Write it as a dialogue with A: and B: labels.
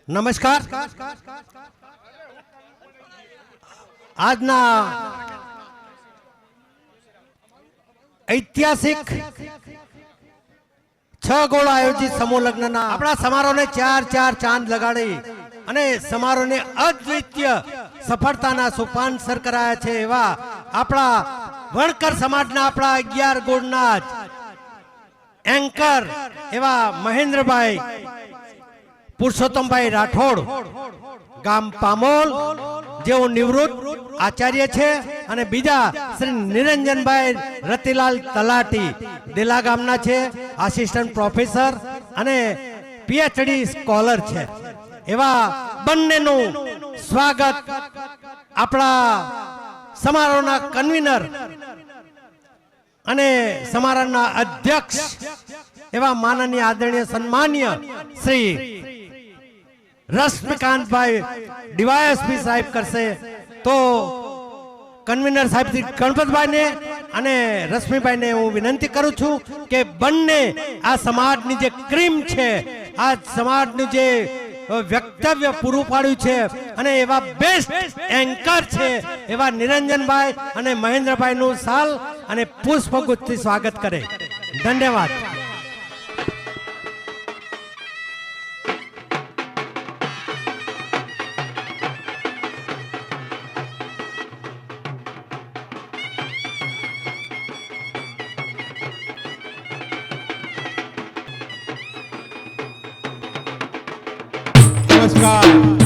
A: નમસ્કાર. આજના ઐતિહાસિક 6 ગોળ આયોજિત સમૂહ લગ્નના આપણા સમારોહને 4 ચાંદ લગાડી અને સમારોહને અદ્વિતીય સફળતાના સોપાન સર કરાયા છે એવા આપણા વણકર સમાજના આપણા 11 ગોળના એન્કર એવા મહેન્દ્રભાઈ પુરુષોત્તમભાઈ રાઠોડ ગામ પામોલ જેઓ નિવૃત્ત આચાર્ય છે અને બીજા શ્રી નિરંજનભાઈ રતિલાલ તલાટી દેલા ગામના છે, આસિસ્ટન્ટ પ્રોફેસર અને પીએચડી સ્કોલર છે. એવા બંનેનું સ્વાગત આપણા સમારોહના કન્વીનર અને સમારોહના અધ્યક્ષ એવા માનનીય આદરણીય સન્માન્ય શ્રી રશ્મિકાંતભાઈ ડીવાયએસપી સાહેબ કરશે. તો કન્વીનર સાહેબ શ્રી ગણપતભાઈને અને રશ્મિભાઈને હું વિનંતી કરું છું કે બંને આ સમાજની જે ક્રીમ છે, આ સમાજનું જે વક્તવ્ય પૂરું પાડ્યું છે અને એવા બેસ્ટ એન્કર છે એવા નિરંજનભાઈ અને મહેન્દ્રભાઈનું સાલ અને પુષ્પગુચ્છથી સ્વાગત કરે. ધન્યવાદ.
B: નમસ્કાર.